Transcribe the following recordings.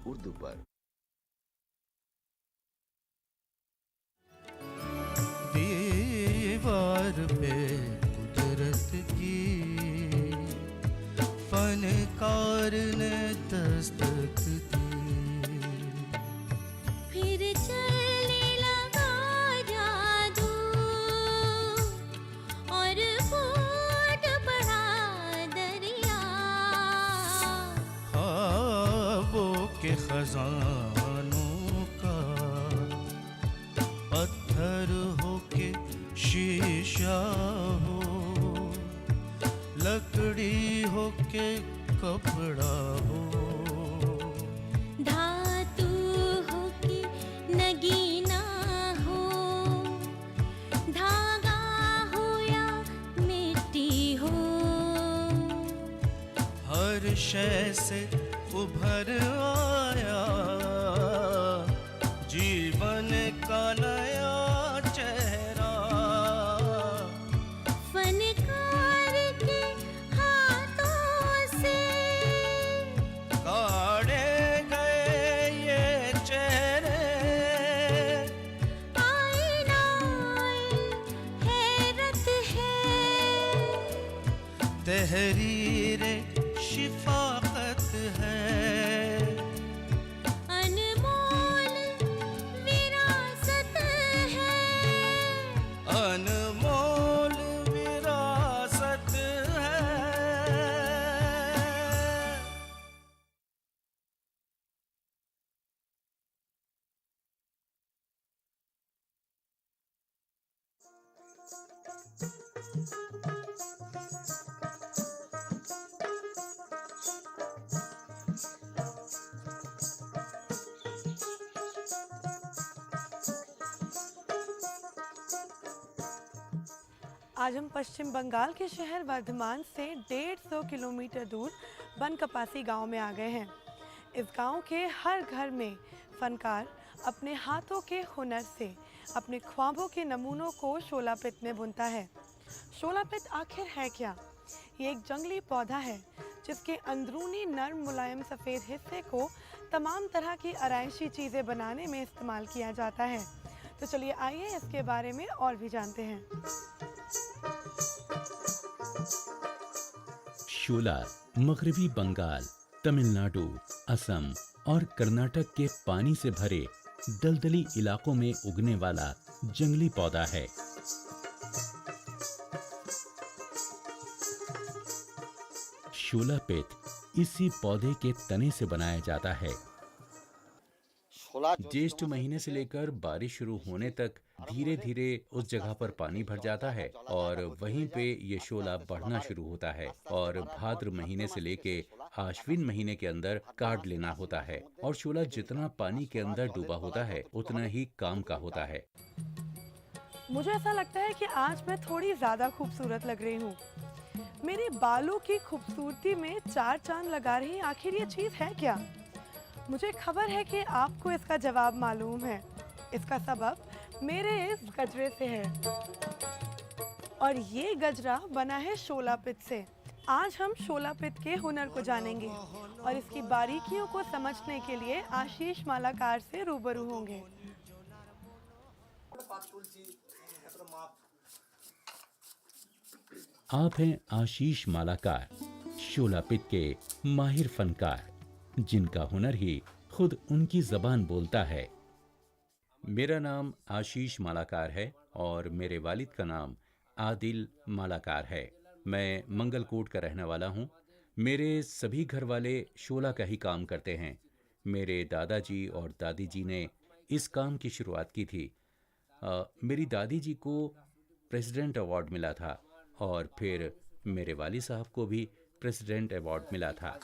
उर्दू पर। दीवार पे कुदरत की फनकार ने दस्तक दी, फिर चलने लगा जादू और फूट पड़ा दरिया। ख्वाबों के खजानों का पत्थर हो के शीशा हो, लकड़ी हो के कपड़ा हो, धातु हो कि नगीना हो, धागा हो या मिट्टी हो, हर शय से उभर आया जीवन का नया चेहरा। फनकार के हाथों से काढ़े गए ये चेहरे, आईना हैरत है, तहरीर शिफाकत है, अनमोल विरासत है, अनमोल विरासत है। आज हम पश्चिम बंगाल के शहर वर्धमान से 150 किलोमीटर दूर बनकपासी गांव में आ गए हैं। इस गांव के हर घर में फनकार अपने हाथों के हुनर से अपने ख्वाबों के नमूनों को शोलापित में बुनता है। शोलापित आखिर है क्या? ये एक जंगली पौधा है जिसके अंदरूनी नर्म मुलायम सफ़ेद हिस्से को तमाम तरह की आराइशी चीज़ें बनाने में इस्तेमाल किया जाता है। तो चलिए आइए इसके बारे में और भी जानते हैं। शोला मगरबी बंगाल, तमिलनाडु, असम और कर्नाटक के पानी से भरे दलदली इलाकों में उगने वाला जंगली पौधा है। शोलापित इसी पौधे के तने से बनाया जाता है। ज्येष्ठ महीने से लेकर बारिश शुरू होने तक धीरे धीरे उस जगह पर पानी भर जाता है और वहीं पे ये शोला बढ़ना शुरू होता है और भाद्र महीने से लेके आश्विन महीने के अंदर काट लेना होता है और शोला जितना पानी के अंदर डूबा होता है उतना ही काम का होता है। मुझे ऐसा लगता है कि आज मैं थोड़ी ज़्यादा खूबसूरत लग रही हूँ। मेरे बालों की खूबसूरती में चार चांद लगा रही आखिर ये चीज़ है क्या? मुझे खबर है कि आपको इसका जवाब मालूम है। इसका सबब मेरे इस गजरे से है और ये गजरा बना है शोलापित से। आज हम शोलापित के हुनर को जानेंगे और इसकी बारीकियों को समझने के लिए आशीष मालाकार से रूबरू होंगे। आप हैं आशीष मालाकार, शोलापित के माहिर फनकार, जिनका हुनर ही खुद उनकी जबान बोलता है। मेरा नाम आशीष मालाकार है और मेरे वालिद का नाम आदिल मालाकार है। मैं मंगलकोट का रहने वाला हूँ। मेरे सभी घर वाले शोला का ही काम करते हैं। मेरे दादाजी और दादी जी ने इस काम की शुरुआत की थी। मेरी दादी जी को प्रेसिडेंट अवार्ड मिला था और फिर मेरे वालिद साहब को भी प्रेसिडेंट अवार्ड मिला था।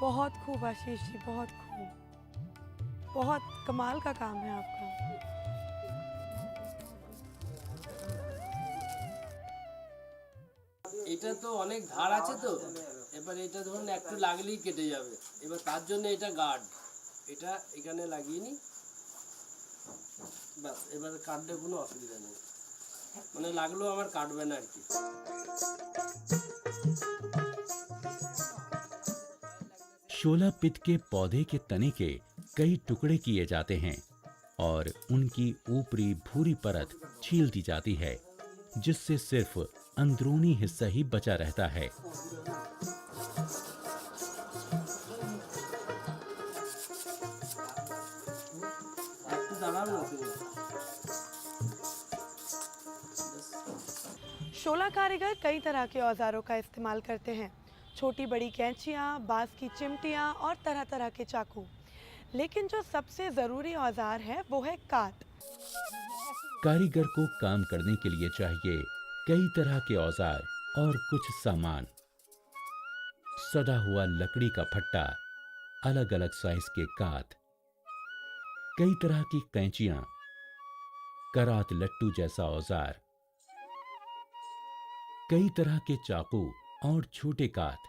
बहुत खूब आशीष जी, बहुत खूब। बहुत कमाल का काम है आपका। এটা তো অনেক ধার আছে তো, এবার এটা ধরুন একটু লাগলেই কেটে যাবে, এবার তার জন্য এটা গার্ড, এটা এখানে লাগিয়ে নি, ব্যাস এবার কাটলে কোনো অসুবিধা নেই, মানে লাগলেও আমার কাটবে না আর কি। शोला पित के पौधे के तने के कई टुकड़े किए जाते हैं और उनकी ऊपरी भूरी परत छील दी जाती है, जिससे सिर्फ अंदरूनी हिस्सा ही बचा रहता है। একটু দাঁড়াও না তুমি। शोला कारीगर कई तरह के औजारों का इस्तेमाल करते हैं, छोटी बड़ी कैंचियाँ, बांस की चिमटियाँ और तरह तरह के चाकू। लेकिन जो सबसे ज़रूरी औजार है वो है काट। कारीगर को काम करने के लिए चाहिए कई तरह के औजार और कुछ सामान। सदा हुआ लकड़ी का फट्टा, अलग अलग साइज के कात, कई तरह की कैंचियां, करात लट्टू जैसा औजार, कई तरह के चाकू और छोटे कात।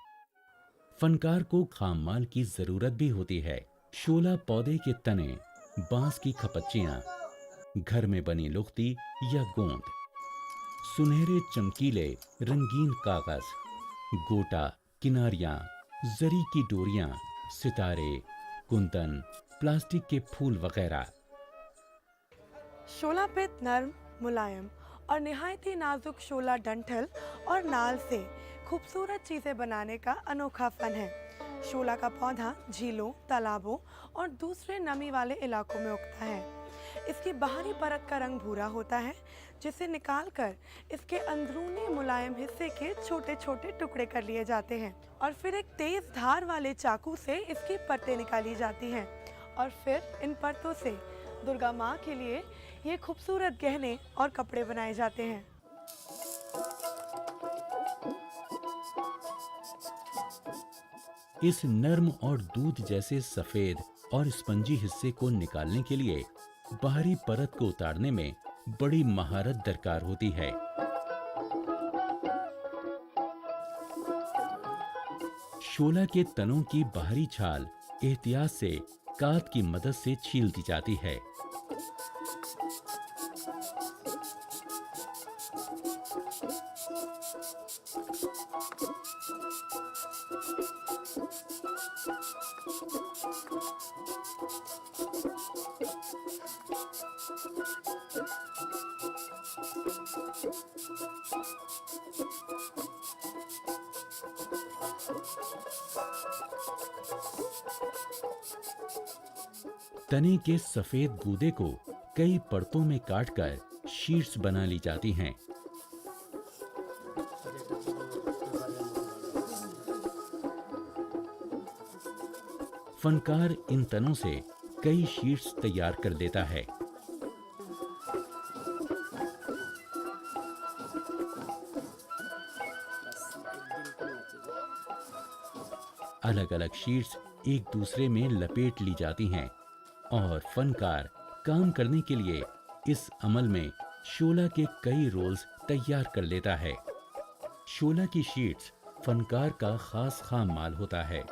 फनकार को खाम माल की जरूरत भी होती है। शोला पौधे के तने, बांस की खपच्चियां, घर में बनी लुगदी या गोंद, सुनहरे चमकीले रंगीन कागज, गोटा, किनारियां, जरी की डोरियां, सितारे, कुंदन, प्लास्टिक के फूल वगैरह। शोला पित नर्म, मुलायम और निहायत ही नाजुक शोला डंठल और नाल से खूबसूरत चीज़ें बनाने का अनोखा फन है। शोला का पौधा झीलों, तालाबों और दूसरे नमी वाले इलाकों में उगता है। इसकी बाहरी परत का रंग भूरा होता है, जिसे निकालकर इसके अंदरूनी मुलायम हिस्से के छोटे छोटे टुकड़े कर लिए जाते हैं और फिर एक तेज धार वाले चाकू से इसकी परतें निकाली जाती हैं और फिर इन परतों से दुर्गा माँ के लिए ये खूबसूरत गहने और कपड़े बनाए जाते हैं। इस नर्म और दूध जैसे सफेद और स्पंजी हिस्से को निकालने के लिए बाहरी परत को उतारने में बड़ी महारत दरकार होती है। शोला के तनों की बाहरी छाल एहतियात से कात की मदद से छील दी जाती है। तने के सफेद गूदे को कई परतों में काटकर शीट्स बना ली जाती हैं। फनकार इन तनों से कई शीट्स तैयार कर लेता है। अलग अलग शीट्स एक दूसरे में लपेट ली जाती हैं और फनकार काम करने के लिए इस अमल में शोला के कई रोल्स तैयार कर लेता है। शोला की शीट्स फनकार का खास खाम माल होता है,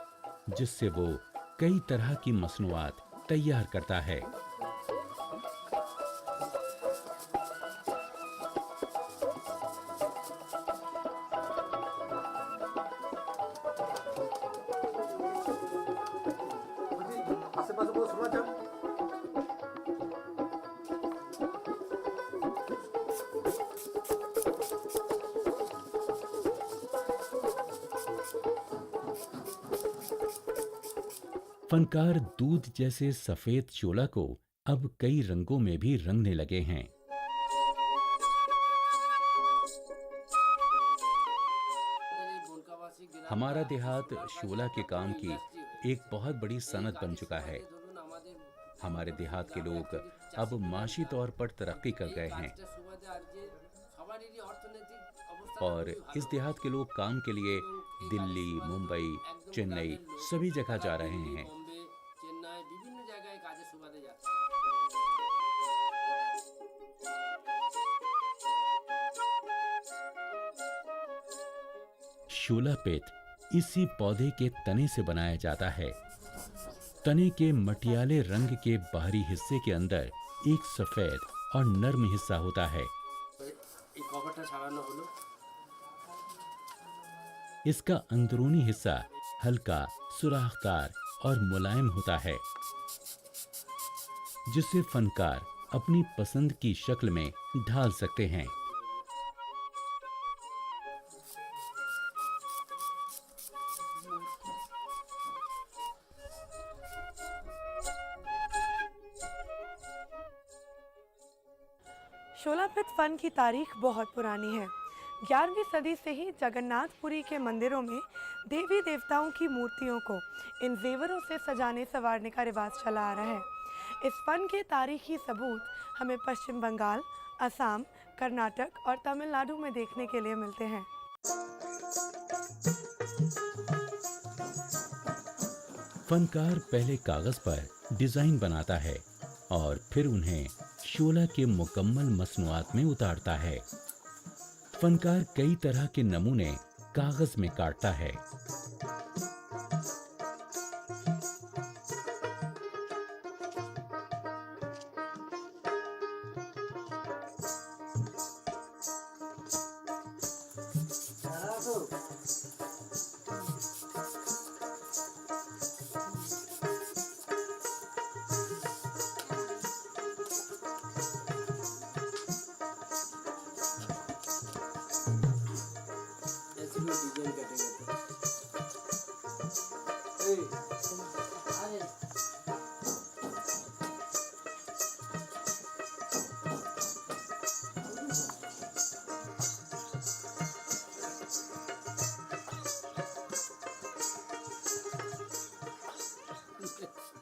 जिससे वो कई तरह की मसनूआत तैयार करता है। फनकार दूध जैसे सफेद शोला को अब कई रंगों में भी रंगने लगे हैं। हमारा देहात शोला के काम की एक बहुत बड़ी सनत बन चुका है। हमारे देहात के लोग अब माशी तौर पर तरक्की कर गए हैं और इस देहात के लोग काम के लिए दिल्ली, मुंबई, चेन्नई सभी जगह जा रहे हैं। शोला पित इसी पौधे के तने से बनाया जाता है। तने के मटियाले रंग के बाहरी हिस्से के अंदर एक सफेद और नर्म हिस्सा होता है। এই কভারটা ছাড়ানো হলো। इसका अंदरूनी हिस्सा हल्का, सुराखदार और मुलायम होता है, जिसे फनकार अपनी पसंद की शक्ल में ढाल सकते हैं। शोलापित फन की तारीख बहुत पुरानी है। 11वीं सदी से ही जगन्नाथपुरी के मंदिरों में देवी देवताओं की मूर्तियों को इन जेवरों से सजाने संवारने का रिवाज चला आ रहा है। इस फन के तारीखी सबूत हमें पश्चिम बंगाल, असम, कर्नाटक और तमिलनाडु में देखने के लिए मिलते हैं। फनकार पहले कागज पर डिजाइन बनाता है और फिर उन्हें शोला के मुकम्मल मसनूआत में उतारता है। फनकार कई तरह के नमूने कागज में काटता है। ऐसे भी डिजाइन कटेंगे तो अरे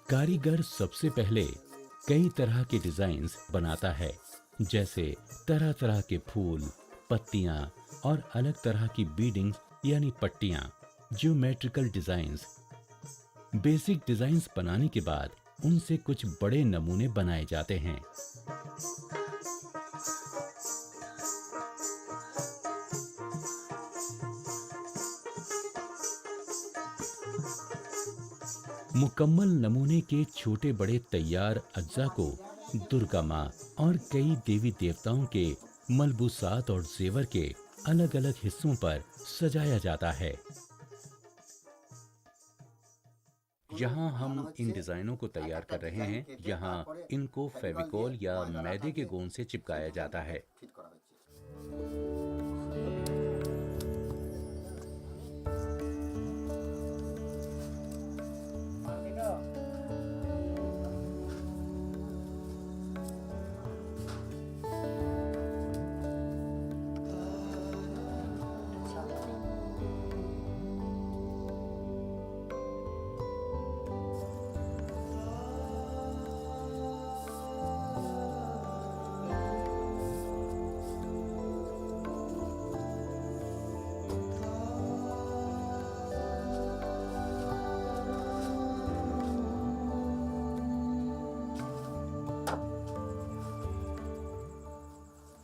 कारीगर सबसे पहले कई तरह के डिजाइन्स बनाता है, जैसे तरह तरह के फूल, पत्तियां और अलग तरह की बीडिंग्स यानी पट्टियां, ज्योमेट्रिकल डिजाइन्स। बेसिक डिजाइन्स बनाने के बाद उनसे कुछ बड़े नमूने बनाए जाते हैं। मुकम्मल नमूने के छोटे बड़े तैयार अज्जा को दुर्गा माँ और कई देवी देवताओं के मलबूसात और जेवर के अलग अलग हिस्सों पर सजाया जाता है। यहाँ हम इन डिजाइनों को तैयार कर रहे हैं। यहाँ इनको फेविकोल या मैदे के गोंद से चिपकाया जाता है।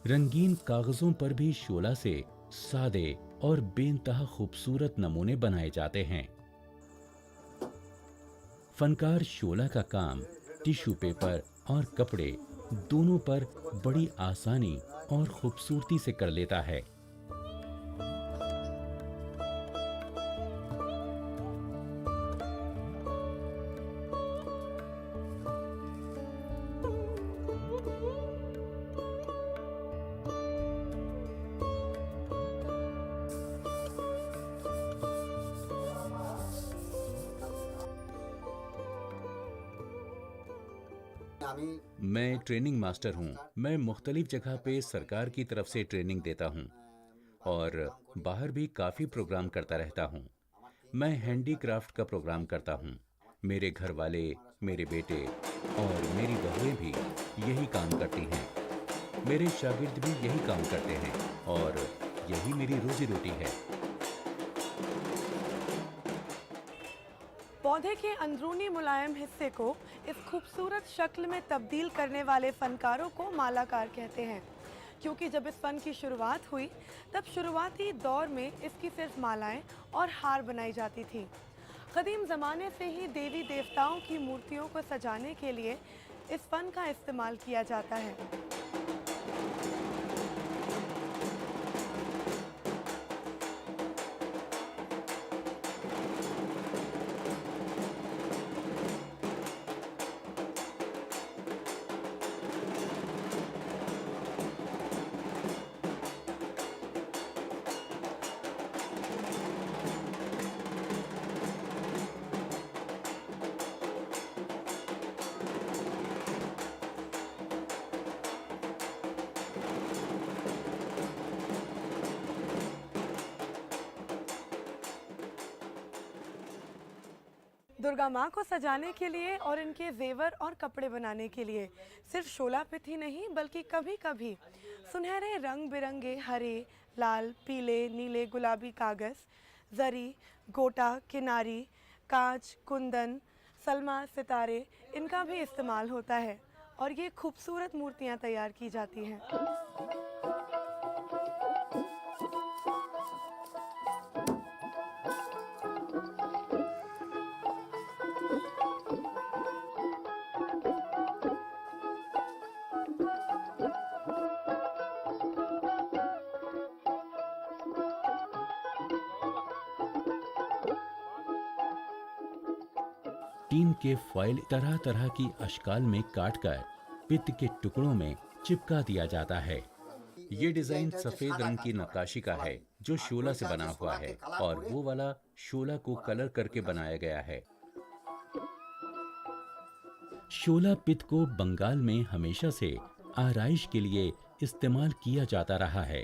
रंगीन कागजों पर भी शोला से सादे और बेइंतहा खूबसूरत नमूने बनाए जाते हैं। फनकार शोला का काम टिश्यू पेपर और कपड़े दोनों पर बड़ी आसानी और खूबसूरती से कर लेता है। मैं ट्रेनिंग मास्टर हूँ। मैं मुख्तलिफ जगह पे सरकार की तरफ से ट्रेनिंग देता हूँ और बाहर भी काफ़ी प्रोग्राम करता रहता हूँ। मैं हैंडीक्राफ्ट का प्रोग्राम करता हूँ। मेरे घर वाले, मेरे बेटे और मेरी बहुएं भी यही काम करती हैं। मेरे शागिर्द भी यही काम करते हैं और यही मेरी रोजी रोटी है। पौधे के अंदरूनी मुलायम हिस्से को इस खूबसूरत शक्ल में तब्दील करने वाले फनकारों को मालाकार कहते हैं। क्योंकि जब इस फन की शुरुआत हुई तब शुरुआती दौर में इसकी सिर्फ मालाएं और हार बनाई जाती थी। कदीम ज़माने से ही देवी देवताओं की मूर्तियों को सजाने के लिए इस फन का इस्तेमाल किया जाता है। दुर्गा माँ को सजाने के लिए और इनके जेवर और कपड़े बनाने के लिए सिर्फ शोला पिथ ही नहीं बल्कि कभी कभी सुनहरे रंग बिरंगे हरे, लाल, पीले, नीले, गुलाबी कागज़, जरी, गोटा, किनारी, कांच, कुंदन, सलमा, सितारे इनका भी इस्तेमाल होता है और ये खूबसूरत मूर्तियाँ तैयार की जाती हैं। टीन के फॉइल तरह तरह की अशकाल में काटकर पित्त के टुकड़ों में चिपका दिया जाता है। ये डिजाइन सफेद रंग की नक्काशी का है जो शोला से बना हुआ है और वो वाला शोला को कलर करके बनाया गया है। शोला पित्त को बंगाल में हमेशा से आराइश के लिए इस्तेमाल किया जाता रहा है।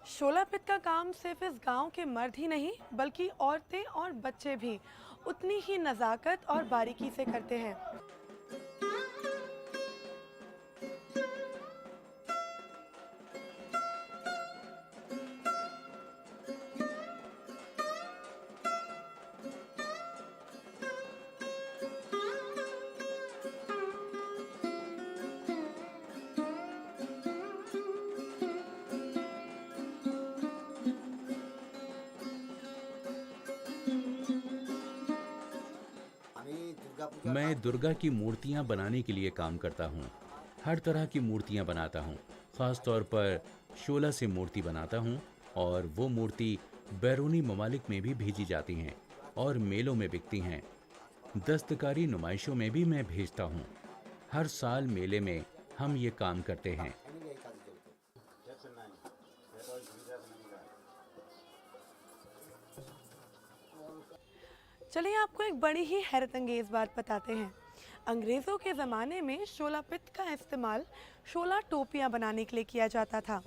शोला पित्त का काम सिर्फ इस गांव के मर्द ही नहीं बल्कि औरतें और बच्चे भी उतनी ही नज़ाकत और बारीकी से करते हैं। मैं दुर्गा की मूर्तियां बनाने के लिए काम करता हूं। हर तरह की मूर्तियां बनाता हूं। ख़ास तौर पर शोला से मूर्ति बनाता हूं और वो मूर्ति बैरूनी ममालिक में भी भेजी जाती हैं और मेलों में बिकती हैं। दस्तकारी नुमाइशों में भी मैं भेजता हूं। हर साल मेले में हम ये काम करते हैं। चलिए आपको एक बड़ी ही हैरत अंगेज बात बताते हैं। अंग्रेज़ों के ज़माने में शोला पित्त का इस्तेमाल शोला टोपियाँ बनाने के लिए किया जाता था।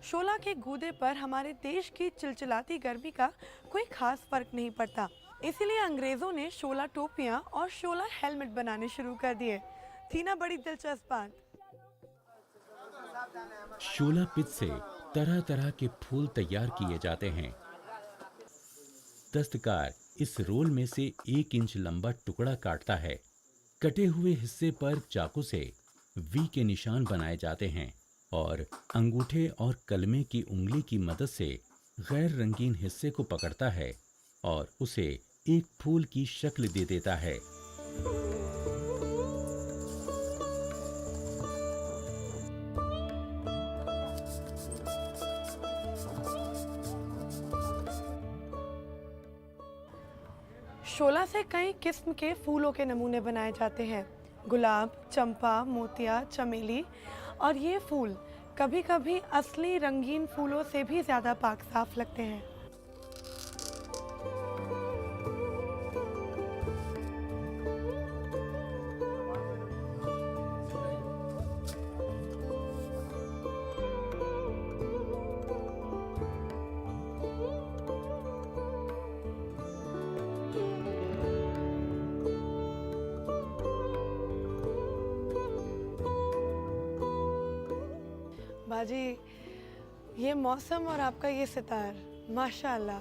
शोला के गूदे पर हमारे देश की चिलचिलाती गर्मी का कोई खास फर्क नहीं पड़ता, इसीलिए अंग्रेज़ों ने शोला टोपियाँ और शोला हेलमेट बनाने शुरू कर दिए। थी ना बड़ी दिलचस्प बात। शोला पित्त से तरह तरह के फूल तैयार किए जाते हैं। दस्तकार इस रोल में से 1 इंच लंबा टुकड़ा काटता है। कटे हुए हिस्से पर चाकू से वी के निशान बनाए जाते हैं और अंगूठे और कलमे की उंगली की मदद से गैर रंगीन हिस्से को पकड़ता है और उसे एक फूल की शक्ल दे देता है। शोला से कई किस्म के फूलों के नमूने बनाए जाते हैं। गुलाब, चंपा, मोतिया, चमेली और ये फूल कभी कभी असली रंगीन फूलों से भी ज़्यादा पाक साफ लगते हैं। बाजी, ये मौसम और आपका ये सितार, माशाअल्लाह,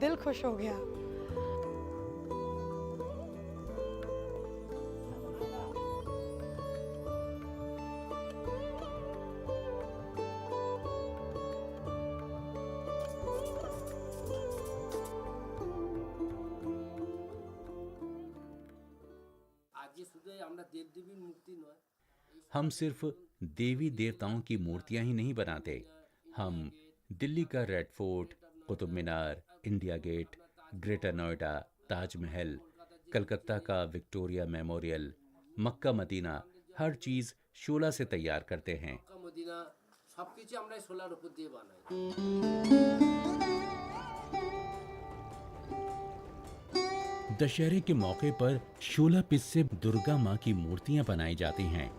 दिल खुश हो गया। আজকে শুধু আমরা দেবদেবীর মূর্তি নয়, हम सिर्फ देवी देवताओं की मूर्तियां ही नहीं बनाते, हम दिल्ली का red fort, Qutub Minar, India gate, greater Noida, Taj Mahal, Calcutta का विक्टोरिया मेमोरियल, मक्का मदीना, हर चीज शोला से तैयार करते हैं। মক্কা মদিনা সবকিছু আমরা এই সোলার উপর দিয়ে বানাই। दशहरे के मौके पर शोला पिस से दुर्गा माँ की मूर्तियां बनाई जाती हैं।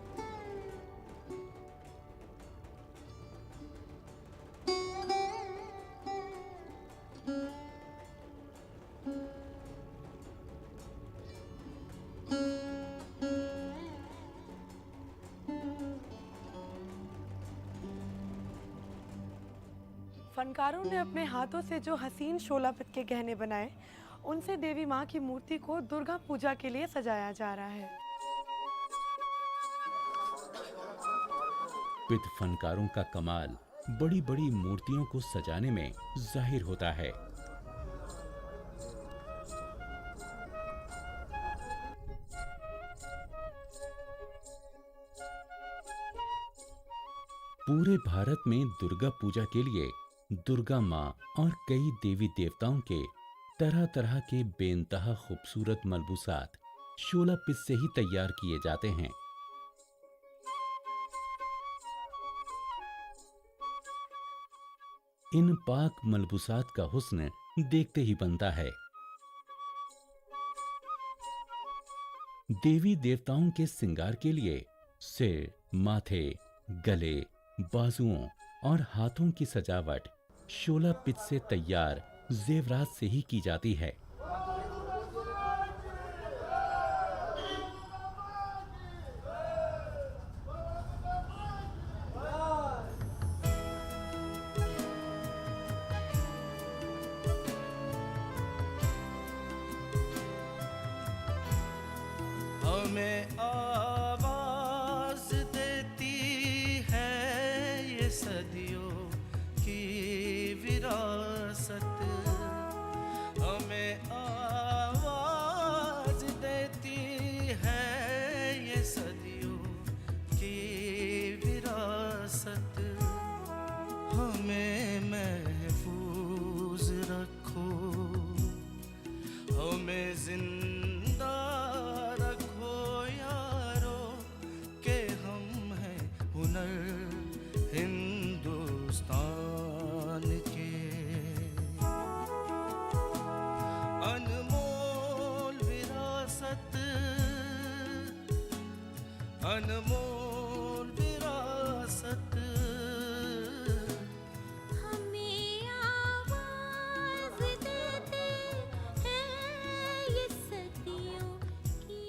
फनकारों ने अपने हाथों से जो हसीन शोला पित के गहने बनाए, उनसे देवी माँ की मूर्ति को दुर्गा पूजा के लिए सजाया जा रहा है। पित फनकारों का कमाल बड़ी बड़ी मूर्तियों को सजाने में जाहिर होता है। पूरे भारत में दुर्गा पूजा के लिए दुर्गा माँ और कई देवी देवताओं के तरह तरह के बेइंतहा खूबसूरत मलबूसात शोला पिस से ही तैयार किए जाते हैं। इन पाक मलबूसात का हुस्न देखते ही बनता है। देवी देवताओं के श्रृंगार के लिए सिर, माथे, गले, बाजुओं और हाथों की सजावट शोला पिच से तैयार जेवरात से ही की जाती है। हमें आवाज देती है ये सदियों की विरासत, हमें आवाज देती है ये सदियों की विरासत। हमें महफूज रखो, हमें जिंदा रखो यारो, के हम हैं हुनर हिंदुस्तान के। अनमोल विरासत, अनमोल विरासत। हमें आवाज देते हैं ये सदियों की।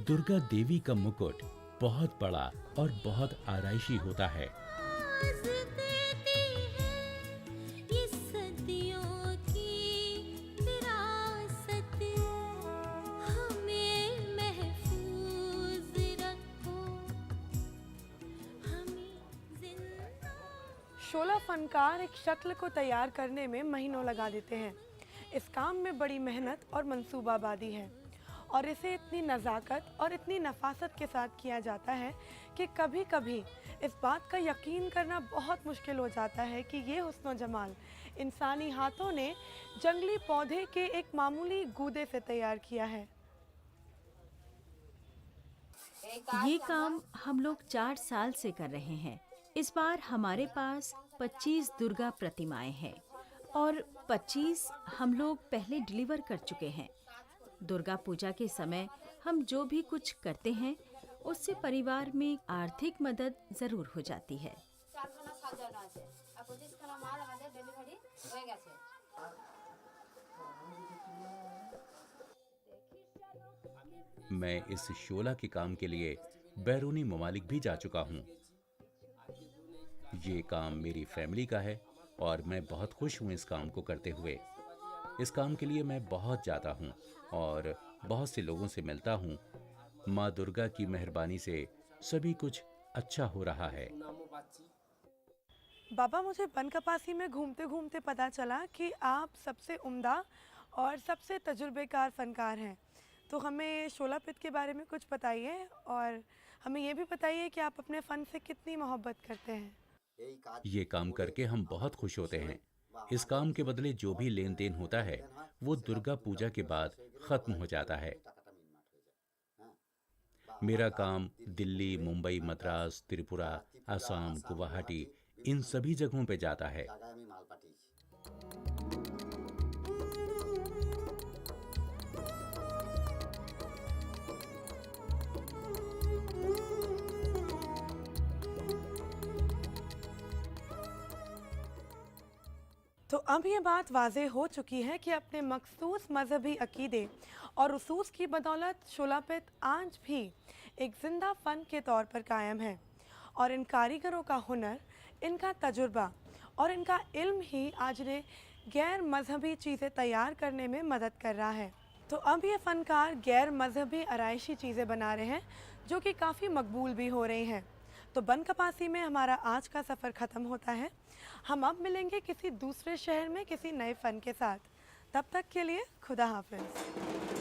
दुर्गा देवी का मुकुट बहुत बड़ा और बहुत आराइशी होता है। आवाज देती है ये सदियों की विरासत, हमें महफूज रखो, हमें जिंदा। शोला फनकार एक शक्ल को तैयार करने में महीनों लगा देते हैं। इस काम में बड़ी मेहनत और मंसूबाबादी है और इसे इतनी नज़ाकत और इतनी नफासत के साथ किया जाता है कि कभी कभी इस बात का यकीन करना बहुत मुश्किल हो जाता है कि ये हुस्न जमाल इंसानी हाथों ने जंगली पौधे के एक मामूली गूदे से तैयार किया है। ये काम हम लोग 4 साल से कर रहे हैं। इस बार हमारे पास 25 दुर्गा प्रतिमाएं हैं और 25 हम लोग पहले डिलीवर कर चुके हैं। दुर्गा पूजा के समय हम जो भी कुछ करते हैं उससे परिवार में आर्थिक मदद जरूर हो जाती है। मैं इस शोला के काम के लिए बैरूनी ममालिक भी जा चुका हूँ। ये काम मेरी फैमिली का है और मैं बहुत खुश हूँ इस काम को करते हुए। इस काम के लिए मैं बहुत जाता हूँ और बहुत से लोगों से मिलता हूँ। माँ दुर्गा की मेहरबानी से सभी कुछ अच्छा हो रहा है। बाबा, मुझे बनकपासी में घूमते घूमते पता चला कि आप सबसे उम्दा और सबसे तजुर्बेकार फनकार हैं। तो हमें शोला पित के बारे में कुछ बताइए और हमें ये भी बताइए कि आप अपने फ़न से कितनी मोहब्बत करते हैं। ये काम करके हम बहुत खुश होते हैं। इस काम के बदले जो भी लेन देन होता है वो दुर्गा पूजा के बाद खत्म हो जाता है। मेरा काम दिल्ली, मुंबई, मद्रास, त्रिपुरा, असम, गुवाहाटी इन सभी जगहों पे जाता है। तो अब ये बात वाज़े हो चुकी है कि अपने मखसूस मजहबी अकीदे और उसूस की बदौलत शोला पित आज भी एक जिंदा फ़न के तौर पर कायम है और इन कारीगरों का हुनर, इनका तजुर्बा और इनका इल्म ही आज ने गैर मजहबी चीज़ें तैयार करने में मदद कर रहा है। तो अब ये फ़नकार गैर मजहबी आराइशी चीज़ें बना रहे हैं जो कि काफ़ी मकबूल भी हो रही हैं। तो बनकपासी में हमारा आज का सफ़र ख़त्म होता है। हम अब मिलेंगे किसी दूसरे शहर में किसी नए फ़न के साथ। तब तक के लिए खुदा हाफिज़।